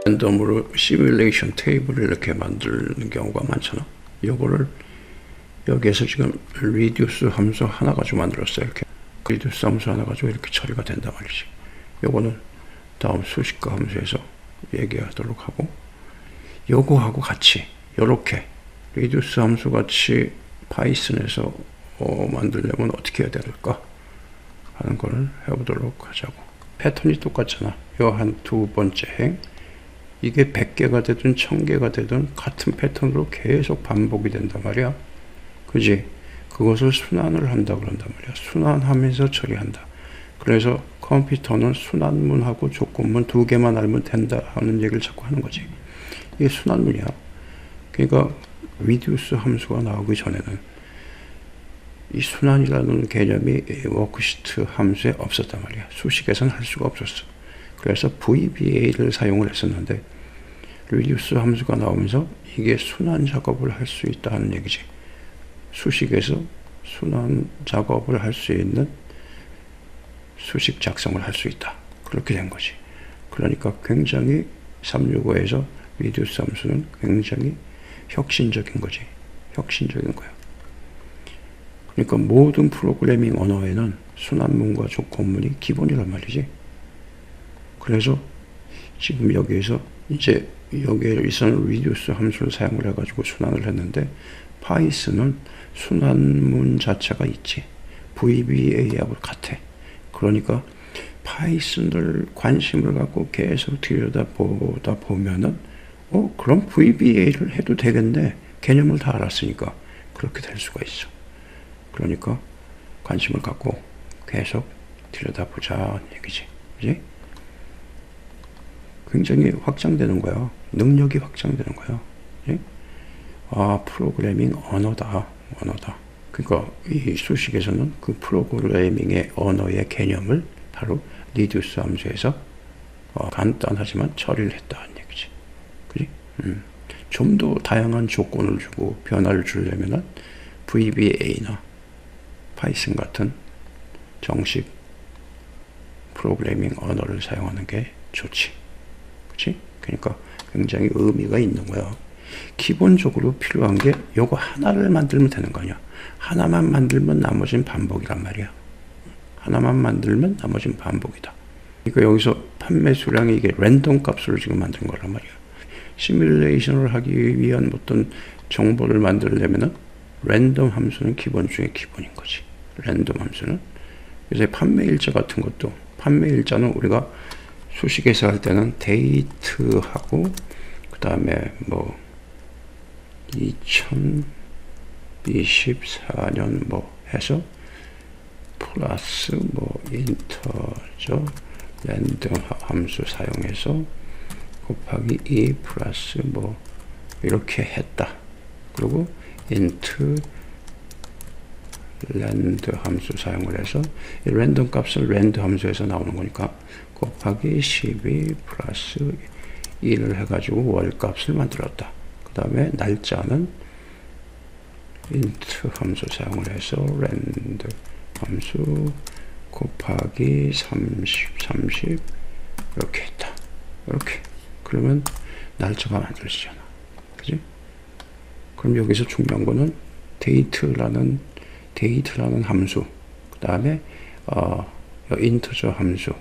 랜덤으로 시뮬레이션 테이블을 이렇게 만드는 경우가 많잖아. 요거를 여기에서 지금 reduce 함수 하나 가지고 만들었어요. 이렇게 reduce 함수 하나 가지고 이렇게 처리가 된단 말이지. 요거는 다음 수식과 함수에서 얘기하도록 하고, 요거하고 같이 요렇게 reduce 함수 같이 파이썬에서 만들려면 어떻게 해야 될까 하는 거를 해보도록 하자고. 패턴이 똑같잖아. 요 한 두 번째 행, 이게 100개가 되든 1000개가 되든 같은 패턴으로 계속 반복이 된단 말이야. 그지? 그것을 순환을 한다 그런단 말이야. 순환하면서 처리한다. 그래서 컴퓨터는 순환문하고 조건문 두 개만 알면 된다 하는 얘기를 자꾸 하는 거지. 이게 순환문이야. 그러니까 reduce 함수가 나오기 전에는 이 순환이라는 개념이 워크시트 함수에 없었단 말이야. 수식에서는 할 수가 없었어. 그래서 VBA를 사용을 했었는데 reduce 함수가 나오면서 이게 순환 작업을 할 수 있다는 얘기지. 수식에서 순환 작업을 할 수 있는 수식 작성을 할 수 있다. 그렇게 된 거지. 그러니까 굉장히 365에서 reduce 함수는 굉장히 혁신적인 거지. 혁신적인 거야. 그러니까 모든 프로그래밍 언어에는 순환문과 조건문이 기본이란 말이지. 그래서 지금 여기에서 이제 여기에서는 reduce 함수를 사용을 해가지고 순환을 했는데, 파이썬은 순환문 자체가 있지. VBA하고 같아. 그러니까 파이썬을 관심을 갖고 계속 들여다보다 보면은 그럼 VBA를 해도 되겠네. 개념을 다 알았으니까. 그렇게 될 수가 있어. 그러니까 관심을 갖고 계속 들여다보자는 얘기지. 그지? 굉장히 확장되는 거야. 능력이 확장되는 거야. 그지? 아, 프로그래밍 언어다. 그러니까 이 수식에서는 그 프로그래밍의 언어의 개념을 바로 reduce 함수에서 간단하지만 처리를 했다는 얘기지. 그지? 좀 더 다양한 조건을 주고 변화를 주려면은 VBA나 파이썬 같은 정식 프로그래밍 언어를 사용하는 게 좋지. 그치? 그러니까 굉장히 의미가 있는 거야. 기본적으로 필요한 게 요거 하나를 만들면 되는 거 아니야. 하나만 만들면 나머지는 반복이란 말이야. 하나만 만들면 나머지는 반복이다. 그러니까 여기서 판매 수량이 이게 랜덤 값으로 지금 만든 거란 말이야. 시뮬레이션을 하기 위한 어떤 정보를 만들려면은 랜덤 함수는 기본 중에 기본인 거지. 랜덤 함수는. 그래서 판매 일자 같은 것도, 판매 일자는 우리가 수식에서 할 때는 데이트하고 그 다음에 뭐 2024년 뭐 해서 플러스 뭐 인터저 랜덤 함수 사용해서 곱하기 2 플러스 뭐 이렇게 했다. 그리고 int 랜드 함수 사용을 해서 이 랜덤 값을 랜드 함수에서 나오는 거니까 곱하기 12 플러스 2를 해가지고 월 값을 만들었다. 그 다음에 날짜는 int 함수 사용을 해서 랜드 함수 곱하기 30 이렇게 했다. 이렇게. 그러면 날짜가 만들어지잖아. 그지? 그럼 여기서 중요한 거는 데이트라는 함수, 그 다음에 인터저 함수,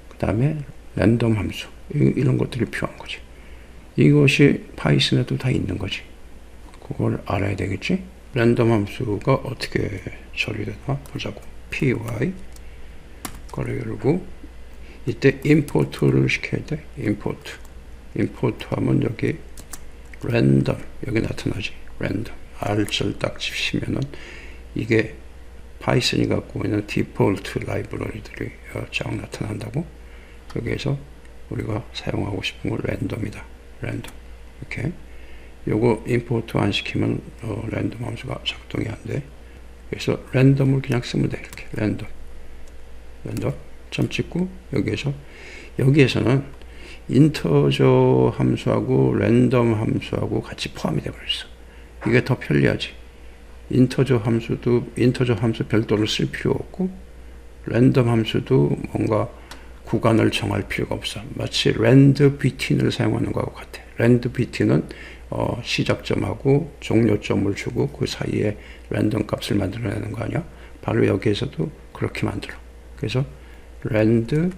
그 다음에 랜덤 함수, 이런 것들이 필요한 거지. 이것이 파이썬에도 다 있는 거지. 그걸 알아야 되겠지. 랜덤 함수가 어떻게 처리되나 보자고. py 거를 열고 이때 import를 시켜야 돼. import 하면 여기 랜덤 여기 나타나지. 랜덤 R자를 딱 치시면은 이게 파이썬이 갖고 있는 디폴트 라이브러리들이 쫙 나타난다고. 여기에서 우리가 사용하고 싶은 건 랜덤이다. 랜덤. 이렇게. 요거 임포트 안 시키면 랜덤 함수가 작동이 안 돼. 그래서 랜덤을 그냥 쓰면 돼. 이렇게 랜덤 점 찍고 여기에서는 인터저 함수하고 랜덤 함수하고 같이 포함이 돼 버렸어. 이게 더 편리하지. 인터저 함수 별도로 쓸 필요 없고 랜덤 함수도 뭔가 구간을 정할 필요가 없어. 마치 랜드 비틴을 사용하는 것과 같아. 랜드 비틴은 시작점하고 종료점을 주고 그 사이에 랜덤 값을 만들어내는 거 아니야? 바로 여기에서도 그렇게 만들어. 그래서 랜드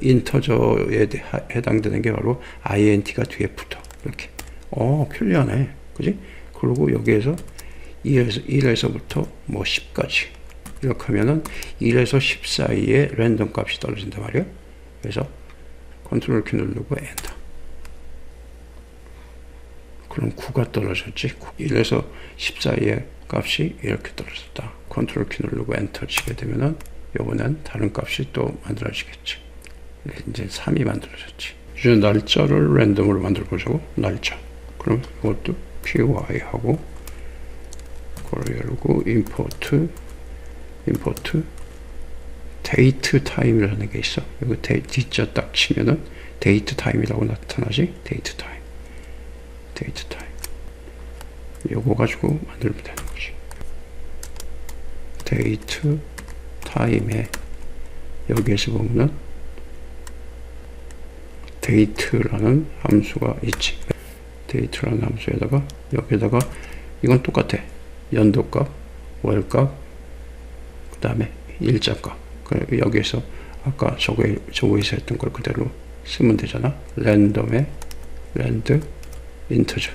인터저에 해당되는 게 바로 int가 뒤에 붙어. 이렇게. 편리하네. 그지? 그리고 여기에서 1에서부터 뭐 10까지. 이렇게 하면은 1에서 10 사이에 랜덤 값이 떨어진단 말이야. 그래서 컨트롤 키 누르고 엔터. 그럼 9가 떨어졌지. 1에서 10 사이에 값이 이렇게 떨어졌다. 컨트롤 키 누르고 엔터 치게 되면은 요번엔 다른 값이 또 만들어지겠지. 이제 3이 만들어졌지. 이제 날짜를 랜덤으로 만들어 보자고. 날짜. 그럼 이것도 py 하고 그걸 열고 임포트 데이트 타임이라는 게 있어. 여기 D자 딱 치면은 데이트 타임이라고 나타나지. 데이트 타임. 요거 가지고 만들면 되는 거지. 데이트 타임에 여기에서 보면은 데이트라는 함수가 있지. 데이트라는 함수에다가 여기에다가 이건 똑같아. 연도값, 월값, 그 다음에 일자값. 여기에서 아까 저거에서 했던 걸 그대로 쓰면 되잖아. 랜덤에 랜드 인터저.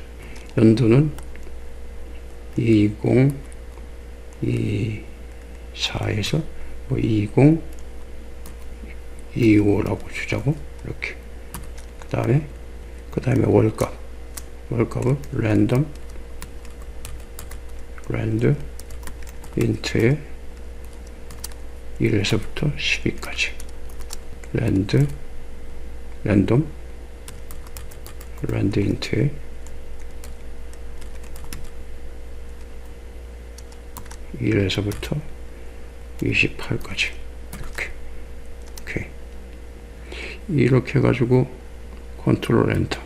연도는 2024에서 뭐 2025라고 주자고. 이렇게. 그 다음에 월값은 랜드 인트에 1에서부터 12까지. 랜덤 인트에 1에서부터 28까지. 이렇게 해가지고 컨트롤 엔터.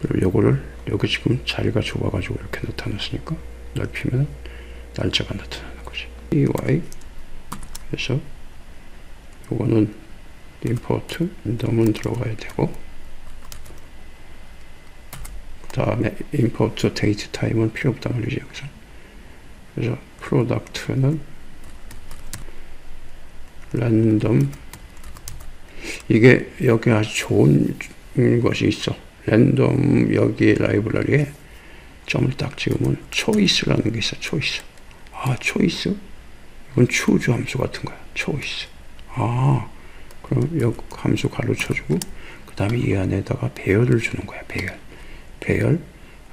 그리고 요거를 여기 지금 자리가 좁아가지고 이렇게 나타났으니까 넓히면 날짜가 나타나는 거지. py 그래서 요거는 임포트 랜덤은 들어가야 되고, 그 다음에 임포트 데이트 타임은 필요 없단 말이지 여기서. 그래서 프로덕트는 랜덤. 이게 여기 아주 좋은 것이 있어. 랜덤 여기 라이브러리에 점을 딱 찍으면 초이스라는 게 있어. 초이스. 초이스? 이건 추주 함수 같은 거야. 초이스. 그럼 여기 함수 가로 쳐주고, 그 다음에 이 안에다가 배열을 주는 거야. 배열.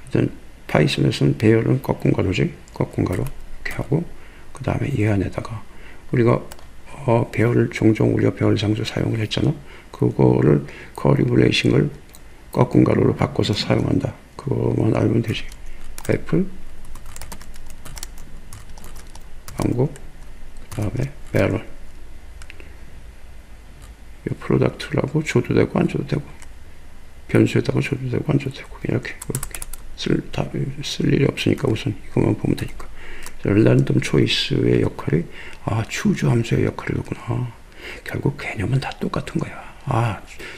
일단 파이썬에서는 배열은 꺾은 가로지. 꺾은 가로 이렇게 하고, 그 다음에 이 안에다가 우리가 배열을 종종 우리가 배열 장소 사용을 했잖아. 그거를 커리 블레이싱을 꺾은 가로로 바꿔서 사용한다. 그거만 알면 되지. 애플 광고, 그 다음에 멜론. 이 프로덕트라고 줘도 되고 안 줘도 되고, 변수에다가 줘도 되고 안 줘도 되고, 이렇게 쓸 일이 없으니까 우선 이것만 보면 되니까. 랜덤 초이스의 역할이 추주 함수의 역할이구나. 결국 개념은 다 똑같은 거야.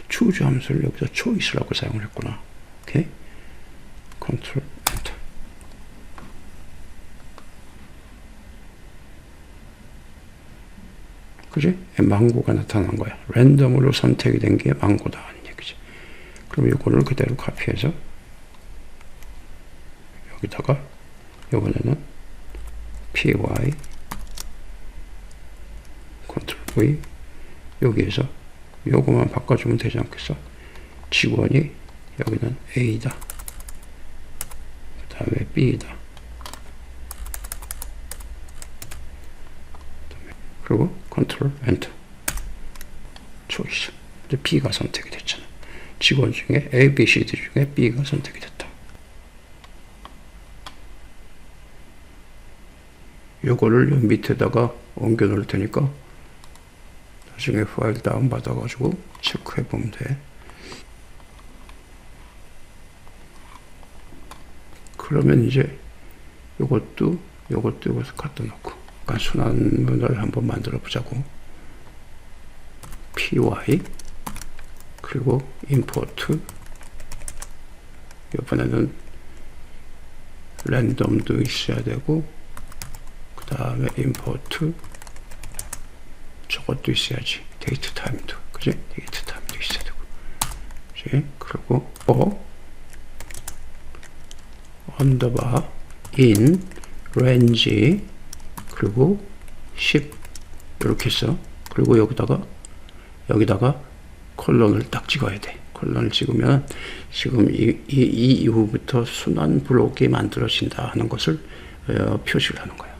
추주 함수를 여기서 초이스라고 사용을 했구나. 오케이? 컨트롤 엔터. 그지? 망고가 나타난 거야. 랜덤으로 선택이 된 게 망고다 하는 얘기지. 그럼 이거를 그대로 카피해서 여기다가 이번에는 py 컨트롤 v 여기에서 요거만 바꿔주면 되지 않겠어? 직원이 여기는 A다. 그 다음에 B다. 그리고 컨트롤 엔터. 초이스. 이제 B가 선택이 됐잖아. 직원 중에 A, B, C, D 중에 B가 선택이 됐다. 요거를 밑에다가 옮겨 놓을 테니까 나중에 파일 다운 받아가지고 체크해 보면 돼. 그러면 이제 요것도 여기서 갖다 놓고, 약간 순환문을 한번 만들어 보자고. py 그리고 import 이번에는 랜덤도 있어야 되고 그 다음에 import 저것도 있어야지. 데이트 타임도 그지? 데이트 타임도 있어야 되고 그지? 그리고 언더바 in range 그리고 10 이렇게 써. 그리고 여기다가 콜론을 딱 찍어야 돼. 콜론을 찍으면 지금 이 이후부터 순환 블록이 만들어진다 하는 것을 표시를 하는 거야.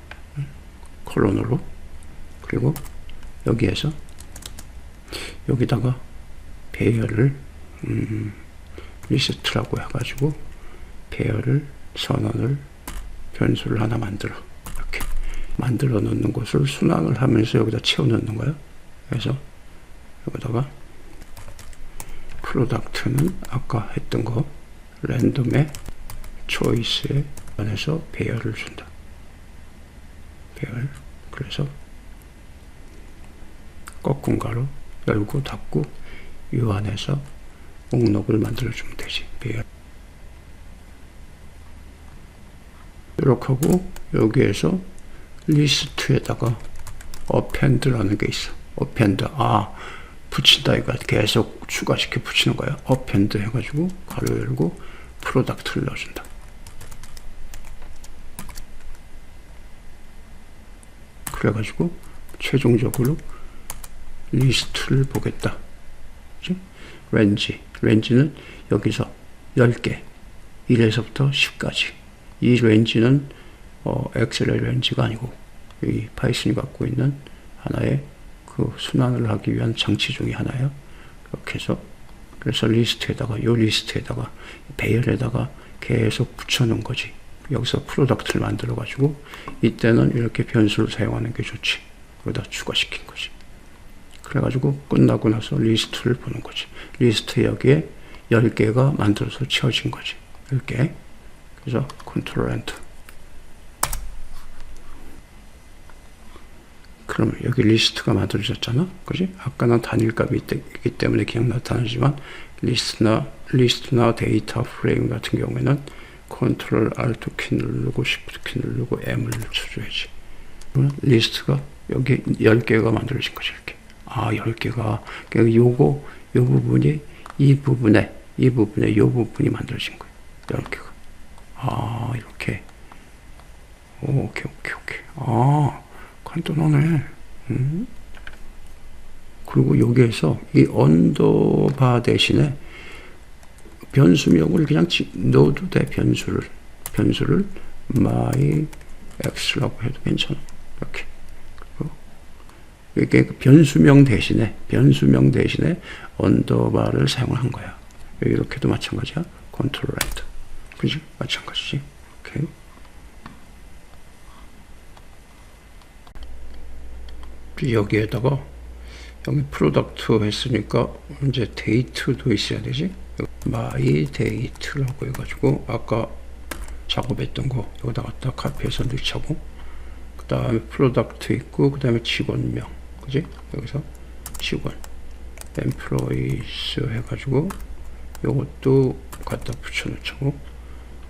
콜론으로. 그리고 여기에서 여기다가 배열을 리스트라고 해가지고 배열을 선언을 변수를 하나 만들어. 이렇게 만들어 놓는 것을 순환을 하면서 여기다 채워 넣는 거야. 그래서 여기다가 프로덕트는 아까 했던 거 랜덤의 초이스에 관해서 배열을 준다. 배열. 그래서 꺾은 가로 열고 닫고 이 안에서 목록을 만들어 주면 되지. 배열. 이렇게 하고 여기에서 리스트에다가 append라는 게 있어. append. 붙인다 이거 계속 추가시켜 붙이는 거야. append 해가지고 가로 열고 프로덕트를 넣어준다. 그래가지고 최종적으로 리스트를 보겠다. 그치? 렌지는 여기서 10개 1에서부터 10까지. 이 렌지는 엑셀의 렌지가 아니고 이 파이썬이 갖고 있는 하나의 그 순환을 하기 위한 장치 중에 하나예요. 이렇게 해서 그래서 리스트에다가 배열에다가 계속 붙여놓은 거지. 여기서 프로덕트를 만들어 가지고 이때는 이렇게 변수를 사용하는 게 좋지. 여기다 추가시킨 거지. 그래가지고 끝나고 나서 리스트를 보는 거지. 리스트 여기에 10개가 만들어서 채워진 거지. 10개. 그래서 컨트롤 엔터. 그러면 여기 리스트가 만들어졌잖아. 그지? 아까는 단일값이 있기 때문에 그냥 나타나지만 리스트나 데이터 프레임 같은 경우에는 컨트롤 알트 키 누르고 시프트 키 누르고 M을 쳐줘야지. 그러면 리스트가 여기 10개가 만들어진 거지. 이렇게. 10개가. 그러니까 요 부분이 이 부분에 요 부분이 만들어진 거예요. 10개가. 이렇게. 오케이. 간단하네. 그리고 여기에서 이 언더바 대신에 변수명을 그냥 넣어도 돼. 변수를 my x라고 해도 괜찮아. 이렇게. 이게 변수명 대신에 언더바를 사용한 거야. 이렇게도 마찬가지야. 컨트롤 엔터. 그지? 마찬가지지. 오케이. 여기에다가 여기 프로덕트 했으니까 이제 데이트도 있어야 되지. my date라고 해가지고 아까 작업했던 거 여기다 갖다 카피해서 넣자고. 그 다음에 프로덕트 있고 그 다음에 직원명. 그지? 여기서 직원 employees 해가지고 요것도 갖다 붙여놓자고.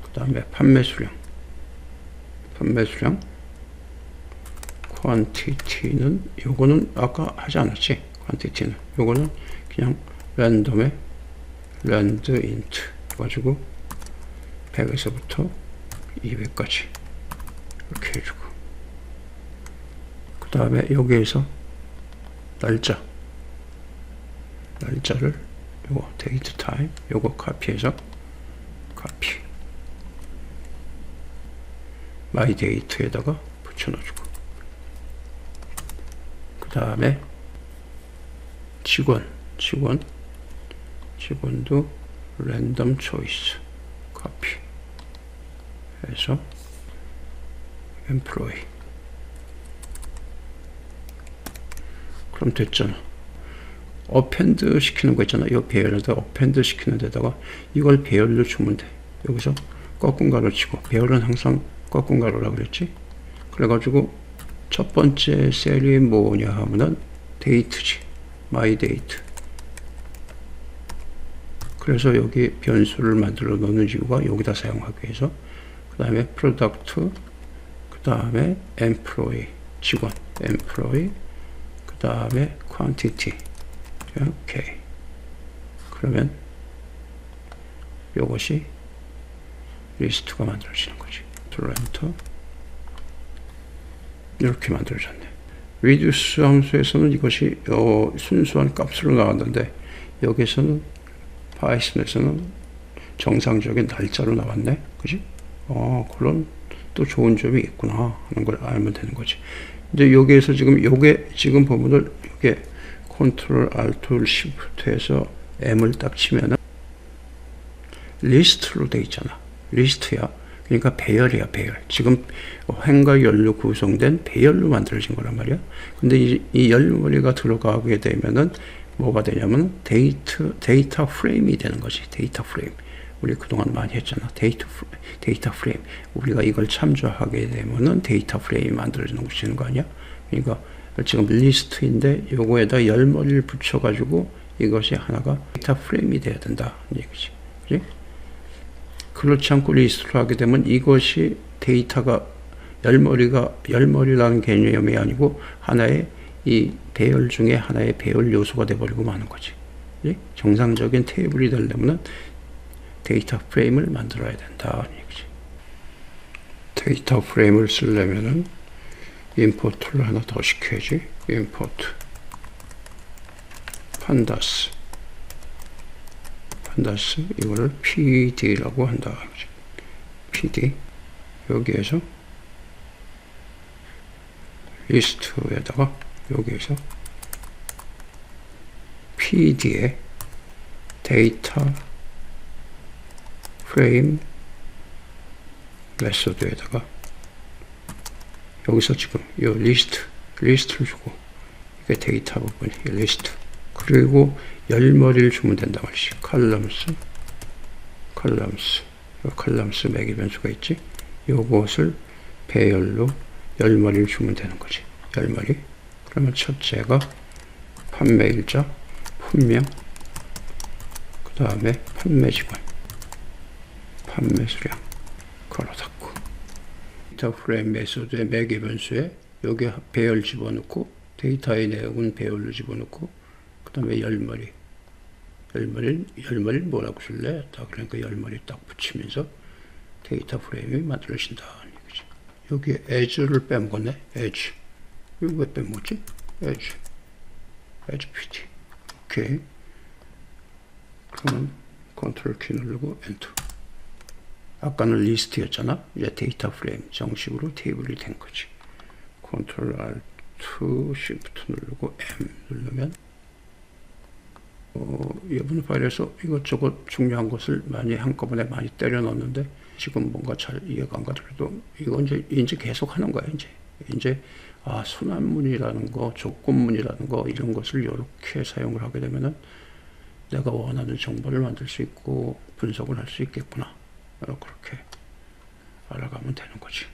그 다음에 판매수량 quantity는 요거는 아까 하지 않았지. quantity는 요거는 그냥 랜덤에 랜드 인트 해가지고 100에서부터 200까지 이렇게 해주고, 그 다음에 여기에서 날짜를 요거 데이트 타임 요거 카피해서 카피 마이 데이트에다가 붙여넣어주고, 그 다음에 직원도 랜덤 초이스 카피 해서 employee. 그럼 됐잖아. 어펜드 시키는 거 있잖아. 이 배열에다 어펜드 시키는 데다가 이걸 배열로 주면 돼. 여기서 꺾은 가로 치고, 배열은 항상 꺾은 가로라고 그랬지. 그래가지고 첫 번째 셀이 뭐냐 하면은 데이트지. my date. 그래서 여기 변수를 만들어 놓는 이유가 여기다 사용하기 위해서. 그 다음에 product, 그 다음에 employee, 직원, employee, 그 다음에 quantity. 오케이. 그러면 이것이 리스트가 만들어지는 거지. 엔터. 이렇게 만들어졌네. reduce 함수에서는 이것이 순수한 값으로 나왔는데 여기서는 파이썬에서는 정상적인 날짜로 나왔네. 그지? 그런 또 좋은 점이 있구나 하는 걸 알면 되는 거지. 이제 여기에서 요게 지금 보면은 요게 컨트롤 알트 시프트에서 M을 딱 치면은 리스트로 돼 있잖아. 리스트야. 그러니까 배열이야, 배열. 지금 횡과 열로 구성된 배열로 만들어진 거란 말이야. 근데 이 열머리가 들어가게 되면은 뭐가 되냐면 데이터 프레임이 되는 거지. 데이터 프레임. 우리 그동안 많이 했잖아. 데이터 프레임. 우리가 이걸 참조하게 되면은 데이터 프레임이 만들어지는 거 아니야? 그러니까 지금 리스트인데 요거에다 열머리를 붙여가지고 이것이 하나가 데이터 프레임이 돼야 된다. 얘기지. 그지? 그렇지 않고 리스트로 하게 되면 이것이 데이터가 열머리라는 개념이 아니고 하나의 이 배열 중에 하나의 배열 요소가 돼버리고 마는 거지. 그치? 정상적인 테이블이 되려면 데이터 프레임을 만들어야 된다. 얘기지. 데이터 프레임을 쓰려면은 임포트를 하나 더 시켜야지. 임포트 판다스 이거를 PD라고 한다. PD 여기에서 리스트에다가 여기에서 PD에 데이터 프레임 메소드에다가 여기서 지금 이 리스트를 주고 이게 데이터 부분이 리스트 그리고 열머리를 주면 된단 말이지. 컬럼스 매개 변수가 있지. 요것을 배열로 열머리를 주면 되는 거지. 열머리. 그러면 첫째가 판매일자, 품명, 그 다음에 판매직원, 판매수량, 걸어 닫고. 데이터 프레임 메소드의 매개 변수에 여기 배열 집어넣고 데이터의 내용은 배열로 집어넣고 그 다음에 열머리를 뭐라고 쓸래? 그러니까 열머리 딱 붙이면서 데이터 프레임이 만들어진다. 여기 edge를 빼먹었네. edge. 이거 왜 빼먹었지? edge PD. 오케이. 그러면 컨트롤 키 누르고 엔터. 아까는 리스트였잖아. 이제 데이터 프레임 정식으로 테이블이 된 거지. 컨트롤 알트 시프트 누르고 M 누르면 이번 파일에서 이것저것 중요한 것을 한꺼번에 많이 때려 넣었는데 지금 뭔가 잘 이해가 안 가더라도 이건 이제 계속 하는 거야. 이제 순환문이라는 거, 조건문이라는 거 이런 것을 이렇게 사용을 하게 되면은 내가 원하는 정보를 만들 수 있고 분석을 할 수 있겠구나. 그렇게 알아가면 되는 거지.